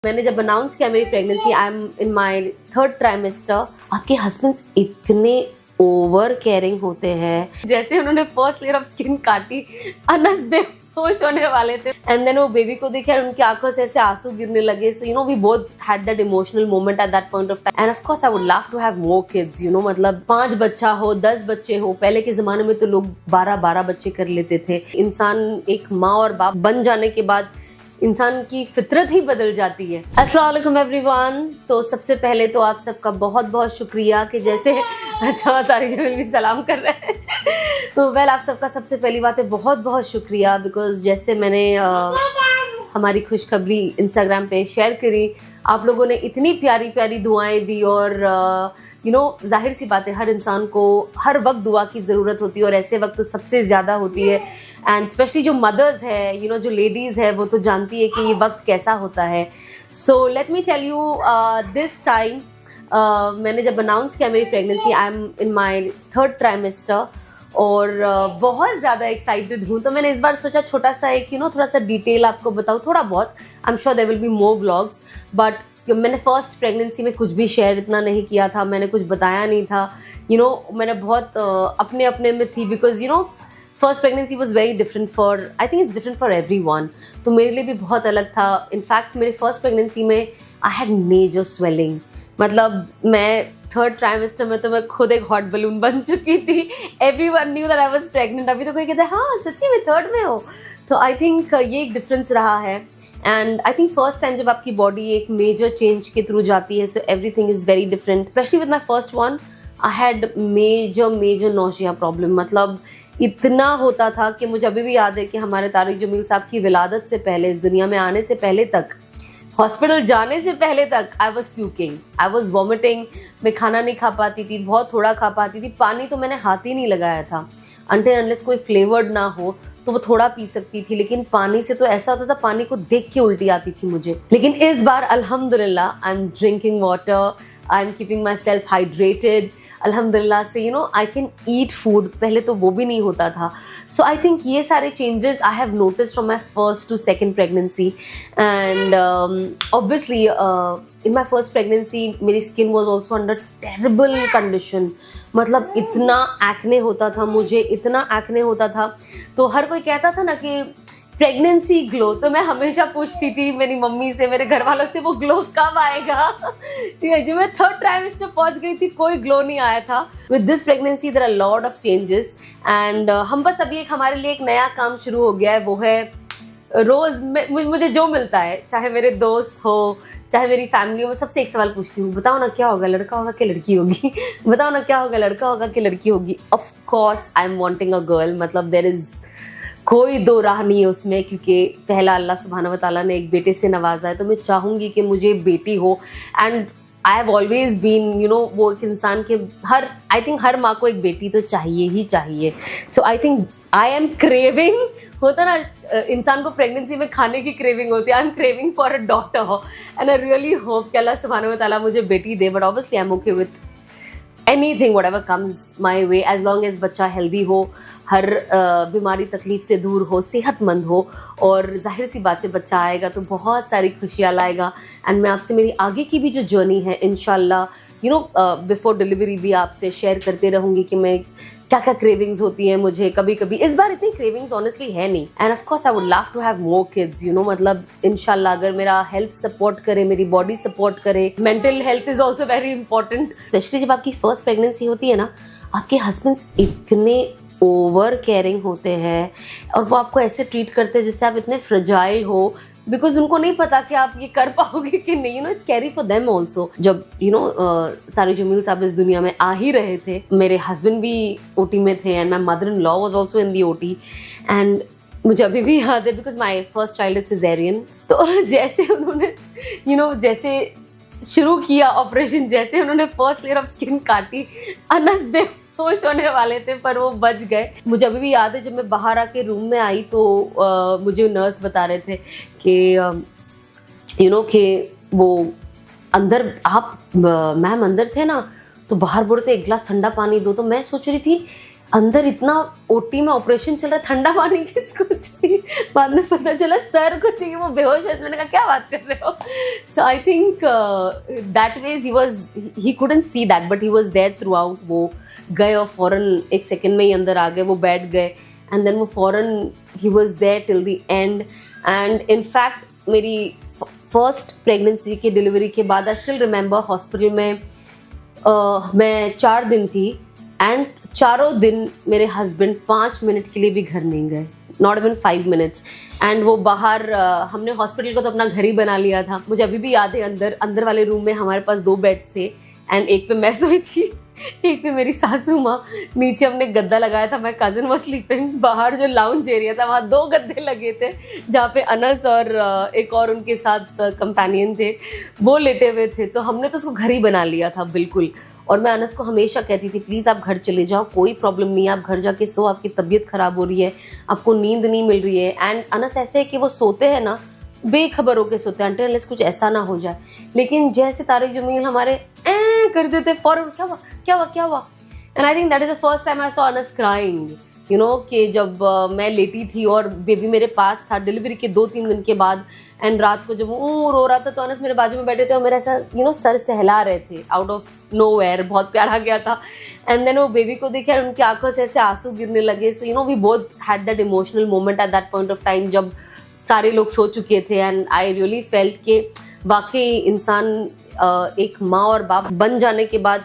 मैंने जब अनाउंस किया मेरी pregnancy, I am in my third trimester, आपके हस्बैंड्स इतने ओवर केयरिंग होते हैं। जैसे उन्होंने फर्स्ट लेयर ऑफ स्किन काटी, अनस बेहोश होने वाले थे एंड देन वो बेबी को देखा और उनकी आंखों से ऐसे आंसू गिरने लगे। So you know we both had that emotional moment at that point of time and of course I would love to have more kids. You know मतलब 5 बच्चा हो, 10 बच्चे हो। पहले के जमाने में तो लोग 12 बच्चे कर लेते थे। इंसान एक माँ और बाप बन जाने के बाद इंसान की फितरत ही बदल जाती है। अस्सलाम वालेकुम एवरीवन। तो सबसे पहले तो आप सबका बहुत बहुत शुक्रिया कि जैसे अच्छा तारिक जमील भी सलाम कर रहे हैं। तो वेल आप सबका सबसे पहली बात है बहुत बहुत शुक्रिया, बिकॉज जैसे मैंने हमारी खुशखबरी इंस्टाग्राम पे शेयर करी, आप लोगों ने इतनी प्यारी प्यारी दुआएं दी और यू नो जाहिर सी बात है हर इंसान को हर वक्त दुआ की ज़रूरत होती है और ऐसे वक्त तो सबसे ज़्यादा होती है। एंड स्पेशली जो मदर्स है, यू नो जो लेडीज़ है, वो तो जानती है कि ये वक्त कैसा होता है। So let me tell you this time मैंने जब अनाउंस किया मेरी pregnancy, I am in my third trimester और बहुत ज़्यादा एक्साइटेड हूँ। तो मैंने इस बार सोचा छोटा सा एक थोड़ा सा डिटेल आपको बताऊँ, थोड़ा बहुत। I am sure there will be more vlogs, but मैंने फर्स्ट प्रेगनेंसी में कुछ भी शेयर इतना नहीं किया था, मैंने कुछ बताया नहीं था। मैंने बहुत अपने अपने में थी, because first pregnancy was very different for, I think it's different for everyone. तो मेरे लिए भी बहुत अलग था। इनफैक्ट मेरे फर्स्ट प्रेगनेंसी में आई हैड मेजर स्वेलिंग। मतलब मैं थर्ड ट्राइमेस्टर में तो मैं खुद एक हॉट बलून बन चुकी थी। Everyone knew that I was pregnant. अभी तो कोई कहता है हाँ सच्ची में थर्ड में हो। तो आई थिंक ये एक डिफरेंस रहा है। And I think first time जब आपकी बॉडी एक मेजर चेंज के थ्रू जाती है, so everything is very different. Specially with my first one I had major nausea problem. मतलब इतना होता था कि मुझे अभी भी याद है कि हमारे तारिक जमील साहब की विलादत से पहले, इस दुनिया में आने से पहले तक, हॉस्पिटल जाने से पहले तक I was puking, I was vomiting. मैं खाना नहीं खा पाती थी, बहुत थोड़ा खा पाती थी। पानी तो मैंने हाथ ही नहीं लगाया था। अनटिल अनलेस कोई फ्लेवर्ड ना हो तो वो थोड़ा पी सकती थी, लेकिन पानी से तो ऐसा होता था पानी को देख के उल्टी आती थी मुझे। लेकिन इस बार अल्हम्दुलिल्लाह I am drinking water, I am keeping my self hydrated अल्हम्दुलिल्लाह से। आई कैन ईट फूड, पहले तो वो भी नहीं होता था। सो आई थिंक ये सारे changes I have noticed from my first to second pregnancy. And obviously in my first pregnancy मेरी skin was also under terrible condition. मतलब इतना एक्ने होता था मुझे, इतना एक्ने होता था। तो हर कोई कहता था ना कि प्रेगनेंसी ग्लो, तो मैं हमेशा पूछती थी मेरी मम्मी से, मेरे घर वालों से, वो ग्लो कब आएगा। ठीक है, जब मैं थर्ड ट्राइमेस्टर पहुंच गई थी कोई ग्लो नहीं आया था। With this pregnancy there are lot of changes and हम बस अभी एक हमारे लिए एक नया काम शुरू हो गया है। वो है रोज़ मुझे जो मिलता है, चाहे मेरे दोस्त हो चाहे मेरी फैमिली हो, मैं सबसे एक सवाल पूछती हूँ, बताओ ना क्या होगा, लड़का होगा कि लड़की होगी। बताओ ना क्या होगा, लड़का होगा कि लड़की होगी। Of course I am wanting a girl. मतलब देयर इज कोई दो राह नहीं है उसमें, क्योंकि पहला अल्लाह सुब्हानहू व तआला ने एक बेटे से नवाजा है, तो मैं चाहूँगी कि मुझे बेटी हो। And I have always been वो एक इंसान के आई थिंक हर माँ को एक बेटी तो चाहिए ही चाहिए। So I think I am craving, होता ना इंसान को प्रेगनेंसी में खाने की क्रेविंग होती है, I am craving for a daughter and I really hope कि अल्लाह सुब्हानहू व तआला मुझे बेटी दे। But obviously I am okay with anything whatever comes my way, as long as बच्चा हेल्दी हो, हर बीमारी तकलीफ से दूर हो, सेहतमंद हो। और जाहिर सी बात है बच्चा आएगा तो बहुत सारी खुशियाँ लाएगा। एंड मैं आपसे मेरी आगे की भी जो जर्नी है इंशाल्लाह बिफोर डिलीवरी भी आपसे शेयर करते रहूँगी कि मैं क्या क्या क्रेविंग्स होती हैं मुझे। कभी कभी इस बार इतनी क्रेविंग्स ऑनेस्टली है नहीं। And of course I would love to have more kids. मतलब इंशाल्लाह अगर मेरा हेल्थ सपोर्ट करे, मेरी बॉडी सपोर्ट करे, mental health is also very important. Specially जब आपकी फर्स्ट प्रेगनेंसी होती है ना, आपके हस्बैंड्स इतने ओवर केयरिंग होते हैं और वो आपको ऐसे ट्रीट करते हैं जैसे आप इतने फ्रजाइल हो, बिकॉज उनको नहीं पता कि आप ये कर पाओगे कि नहीं। It's carry for them also. जब तारिक जमील साहब इस दुनिया में आ ही रहे थे, मेरे हस्बैंड भी ओटी में थे and my mother in law was also in the OT. And मुझे अभी भी याद है because my first child is caesarean. तो जैसे उन्होंने जैसे शुरू किया ऑपरेशन, जैसे उन्होंने फर्स्ट लेयर ऑफ स्किन काटी, अनस बेहोश होने वाले थे पर वो बच गए। मुझे अभी भी याद है जब मैं बाहर आके रूम में आई तो मुझे नर्स बता रहे थे कि कि वो अंदर आप मैम अंदर थे ना, तो बाहर बोल रहे थे एक गिलास ठंडा पानी दो। तो मैं सोच रही थी अंदर इतना ओटी में ऑपरेशन चल रहा है, ठंडा पानी किसको चाहिए, बाद में पता चला सर को चाहिए, वो बेहोश है। मैंने कहा क्या बात कर रहे हो। So I think that was he couldn't see that, but he was there throughout. वो गए और फौरन एक सेकंड में ही अंदर आ गए, वो बैठ गए एंड देन वो फौरन ही was there till the end. And in fact मेरी फर्स्ट प्रेगनेंसी की डिलीवरी के बाद आई स्टिल रिमेंबर हॉस्पिटल में मैं 4 दिन थी एंड चारों दिन मेरे हस्बैंड 5 मिनट के लिए भी घर नहीं गए, नॉट इवन 5 मिनट्स। एंड वो बाहर हमने हॉस्पिटल को तो अपना घर ही बना लिया था। मुझे अभी भी याद है अंदर वाले रूम में हमारे पास 2 बेड्स थे एंड एक पे मैं सोई थी, एक पे मेरी सासू माँ। नीचे हमने गद्दा लगाया था, मैं कज़न वाज स्लीपिंग। बाहर जो लाउंज एरिया था वहाँ 2 गद्दे लगे थे जहाँ पे अनस और एक और उनके साथ कंपेनियन थे, वो लेटे हुए थे। तो हमने तो उसको घर ही बना लिया था बिल्कुल। और मैं अनस को हमेशा कहती थी प्लीज़ आप घर चले जाओ, कोई प्रॉब्लम नहीं है, आप घर जाके सो, आपकी तबीयत ख़राब हो रही है, आपको नींद नहीं मिल रही है। एंड अनस ऐसे है कि वो सोते हैं ना बेखबर होके सोते हैं, अनटिल कुछ ऐसा ना हो जाए। लेकिन जैसे तारिक जमील हमारे कर देते फौरन, क्या हुआ क्या हुआ क्या हुआ। And I think that is the first time I saw Anas crying, you know, कि जब मैं लेटी थी और बेबी मेरे पास था डिलीवरी के 2-3 दिन के बाद। एंड रात को जब वो रो रहा था तो अनस मेरे बाजू में बैठे थे और मेरा ऐसा सर सहला रहे थे आउट ऑफ नोवेयर, बहुत प्यार आ गया था। एंड देन वो बेबी को देखे और उनकी आंखों से ऐसे आंसू गिरने लगे। So we both had that emotional moment at that point of time जब सारे लोग सो चुके थे। एंड आई रियली फेल्ट कि वाकई इंसान एक माँ और बाप बन जाने के बाद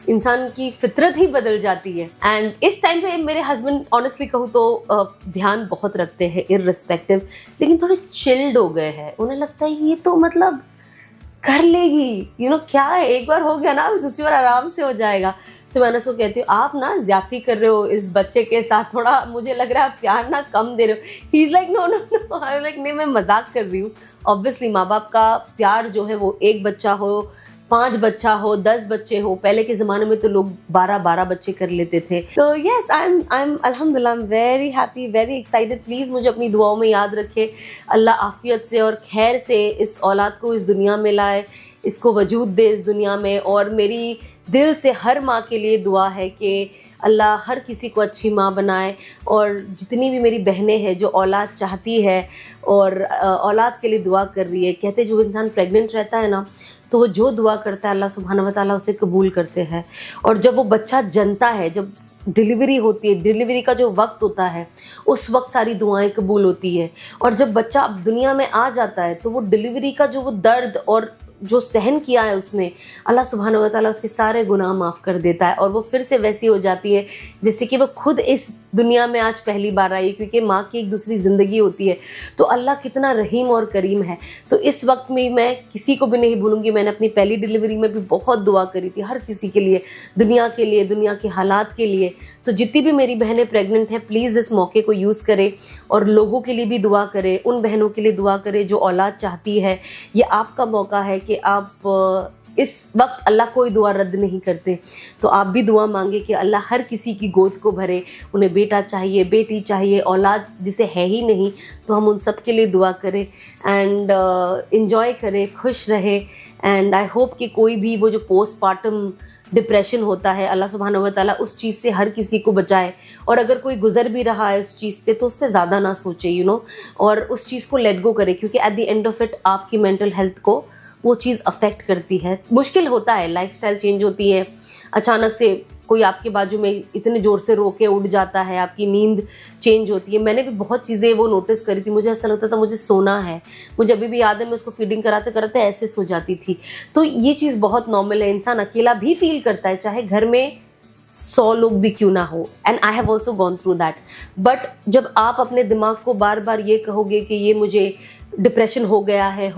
इंसान की फितरत ही बदल जाती है। एंड इस टाइम पे मेरे हस्बैंड ऑनेस्टली कहूँ तो ध्यान बहुत रखते हैं इररिस्पेक्टिव, लेकिन थोड़े चिल्ड हो गए हैं। उन्हें लगता है ये तो मतलब कर लेगी, क्या है, एक बार हो गया ना दूसरी बार आराम से हो जाएगा। तो मैं उसको कहती हूँ आप ना ज्यादती कर रहे हो इस बच्चे के साथ, थोड़ा मुझे लग रहा है आप प्यार ना कम दे रहे हो। He is like no no no, I like नहीं मैं मजाक कर रही हूँ। ऑब्वियसली माँ बाप का प्यार जो है वो 1 बच्चा हो, 5 बच्चा हो, 10 बच्चे हो, पहले के ज़माने में तो लोग 12-12 बच्चे कर लेते थे। तो यस आई एम अल्हम्दुलिल्लाह I am very happy, very excited. Please मुझे अपनी दुआओं में याद रखे। अल्लाह आफियत से और खैर से इस औलाद को इस दुनिया में लाए, इसको वजूद दे इस दुनिया में। और मेरी दिल से हर माँ के लिए दुआ है कि अल्लाह हर किसी को अच्छी माँ बनाए। और जितनी भी मेरी बहनें हैं जो औलाद चाहती है और औलाद के लिए दुआ कर रही है, कहते जो इंसान प्रेग्नेंट रहता है ना तो वो जो दुआ करता है अल्लाह सुब्हानहू व तआला उसे कबूल करते हैं। और जब वो बच्चा जनता है, जब डिलीवरी होती है, डिलीवरी का जो वक्त होता है उस वक्त सारी दुआएं कबूल होती है। और जब बच्चा अब दुनिया में आ जाता है तो वो डिलीवरी का जो वो दर्द और जो सहन किया है उसने, अल्लाह सुब्हानहू व तआला उसके सारे गुनाह माफ़ कर देता है और वो फिर से वैसी हो जाती है जैसे कि वो खुद इस दुनिया में आज पहली बार आई। क्योंकि माँ की एक दूसरी ज़िंदगी होती है। तो अल्लाह कितना रहीम और करीम है। तो इस वक्त में मैं किसी को भी नहीं भूलूंगी, मैंने अपनी पहली डिलीवरी में भी बहुत दुआ करी थी हर किसी के लिए, दुनिया के लिए, दुनिया के हालात के लिए। तो जितनी भी मेरी बहनें प्रेग्नेंट हैं प्लीज़ इस मौके को यूज़ करें और लोगों के लिए भी दुआ करें, उन बहनों के लिए दुआ करें जो औलाद चाहती है। ये आपका मौका है कि आप इस वक्त अल्लाह कोई दुआ रद्द नहीं करते। तो आप भी दुआ मांगे कि अल्लाह हर किसी की गोद को भरे। उन्हें बेटा चाहिए, बेटी चाहिए, औलाद जिसे है ही नहीं, तो हम उन सब के लिए दुआ करें एंड इन्जॉय करें, खुश रहे। एंड आई होप कि कोई भी वो जो पोस्टमार्टम डिप्रेशन होता है, अल्लाह सुब्हानहू व तआला उस चीज़ से हर किसी को बचाए। और अगर कोई गुजर भी रहा है उस चीज़ से तो उस पर ज़्यादा ना सोचे, और उस चीज़ को लेट गो करे। क्योंकि at the end of it आपकी मेंटल हेल्थ को वो चीज़ अफेक्ट करती है। मुश्किल होता है, लाइफस्टाइल चेंज होती है, अचानक से कोई आपके बाजू में इतने ज़ोर से रो के उठ जाता है, आपकी नींद चेंज होती है। मैंने भी बहुत चीज़ें वो नोटिस करी थी। मुझे ऐसा लगता था मुझे सोना है, मुझे अभी भी याद है मैं उसको फीडिंग कराते कराते ऐसे सो जाती थी। तो ये चीज़ बहुत नॉर्मल है, इंसान अकेला भी फील करता है चाहे घर में 100 लोग भी क्यों ना हो। And I have also gone through that. But जब आप अपने दिमाग को बार बार ये कहोगे कि ये मुझे डिप्रेशन हो गया है,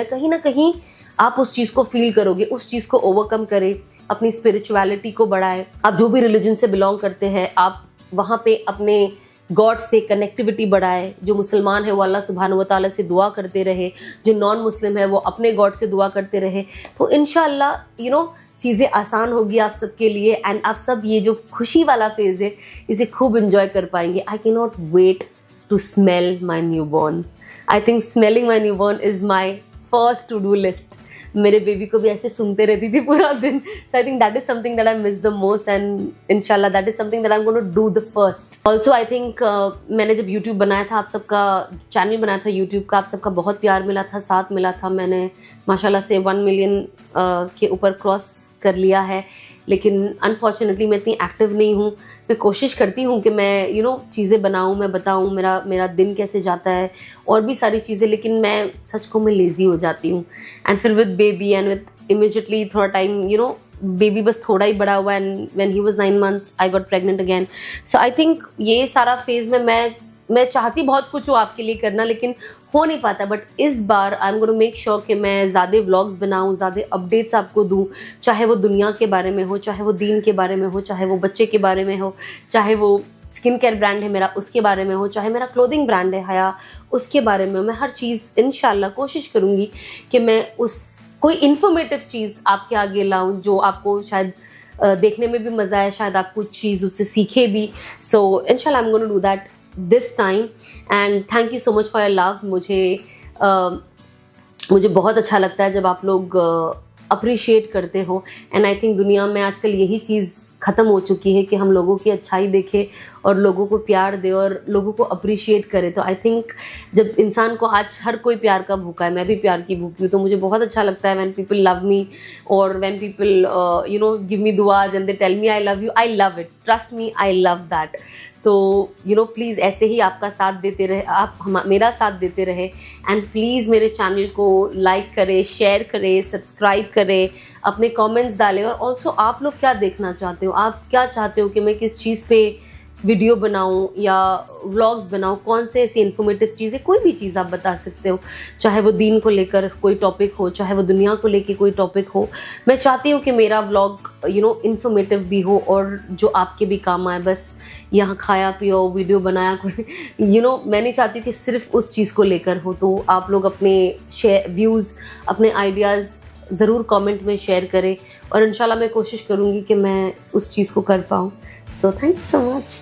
कहीं ना कहीं आप उस चीज़ को फील करोगे, उस चीज़ को ओवरकम करें, अपनी स्पिरिचुअलिटी को बढ़ाएं। आप जो भी रिलीजन से बिलोंग करते हैं आप वहाँ पे अपने गॉड से कनेक्टिविटी बढ़ाए। जो मुसलमान है वो अल्लाह सुब्हानहू व तआला से दुआ करते रहे, जो नॉन मुस्लिम है वो अपने गॉड से दुआ करते रहे। तो इंशाअल्लाह चीज़ें आसान होगी आप सबके लिए। एंड आप सब ये जो खुशी वाला फेज़ है इसे खूब इंजॉय कर पाएंगे। I can not wait to smell my newborn. I think smelling my newborn is my first to do list. मेरे बेबी को भी ऐसे सुनते रहती थी पूरा दिन। So I think that is something that I miss the most and इंशाल्लाह that is something that I am going to do the first. Also I think मैंने जब यूट्यूब बनाया था, आप सबका चैनल बनाया था यूट्यूब का, आप सबका बहुत प्यार मिला था, साथ मिला था। मैंने माशाल्लाह से 1 मिलियन के ऊपर क्रॉस कर लिया है, लेकिन अनफॉर्चुनेटली मैं इतनी एक्टिव नहीं हूँ। मैं कोशिश करती हूँ कि मैं चीज़ें बनाऊँ, मैं बताऊँ मेरा दिन कैसे जाता है और भी सारी चीज़ें, लेकिन मैं सच को मैं लेज़ी हो जाती हूँ। एंड फिर with baby and with immediately थोड़ा टाइम बेबी बस थोड़ा ही बड़ा हुआ and when he was 9 months I got pregnant again. So I think ये सारा फेज़ में मैं चाहती बहुत कुछ हूँ आपके लिए करना, लेकिन हो नहीं पाता। बट इस बार I am going to make sure कि मैं ज़्यादा व्लॉग्स बनाऊँ, ज़्यादा अपडेट्स आपको दूँ, चाहे वो दुनिया के बारे में हो, चाहे वो दीन के बारे में हो, चाहे वो बच्चे के बारे में हो, चाहे वो स्किन केयर ब्रांड है मेरा उसके बारे में हो, चाहे मेरा क्लोथिंग ब्रांड है हया उसके बारे में हो। मैं हर चीज़ इंशाल्लाह कोशिश करूँगी कि मैं कोई इन्फॉर्मेटिव चीज़ आपके आगे लाऊँ जो आपको शायद देखने में भी मज़ा आए, शायद आप कुछ चीज़ उससे सीखे भी। सो इंशाल्लाह I am going to do that this time and thank you so much for your love. मुझे बहुत अच्छा लगता है जब आप लोग अप्रिशिएट करते हो। एंड आई थिंक दुनिया में आजकल यही चीज़ ख़त्म हो चुकी है कि हम लोगों की अच्छाई देखें और लोगों को प्यार दे और लोगों को अप्रिशिएट करे। तो आई थिंक जब इंसान को आज हर कोई प्यार का भूखा है, मैं भी प्यार की भूखी हूँ, तो मुझे बहुत अच्छा लगता है व्हेन पीपल लव मी और व्हेन पीपल गिव मी दुआज and they tell me I love you. I love it, trust me, I love that. तो प्लीज़ ऐसे ही आपका साथ देते रहे, आप मेरा साथ देते रहे एंड प्लीज़ मेरे चैनल को लाइक करें, शेयर करें, सब्सक्राइब करें, अपने कमेंट्स डालें। और ऑल्सो आप लोग क्या देखना चाहते हो, आप क्या चाहते हो कि मैं किस चीज़ पे वीडियो बनाऊं या व्लॉग्स बनाऊं, कौन से ऐसी इन्फॉर्मेटिव चीज़ें, कोई भी चीज़ आप बता सकते हो, चाहे वो दीन को लेकर कोई टॉपिक हो, चाहे वो दुनिया को लेकर कोई टॉपिक हो। मैं चाहती हूँ कि मेरा व्लॉग इन्फॉर्मेटिव भी हो और जो आपके भी काम आए। बस यहाँ खाया पियो वीडियो बनाया कोई मैं नहीं चाहती कि सिर्फ उस चीज़ को लेकर हो। तो आप लोग अपने व्यूज़, अपने आइडियाज़ ज़रूर कमेंट में शेयर करें और इंशाल्लाह मैं कोशिश करूँगी कि मैं उस चीज़ को कर पाऊँ। So thank you so much.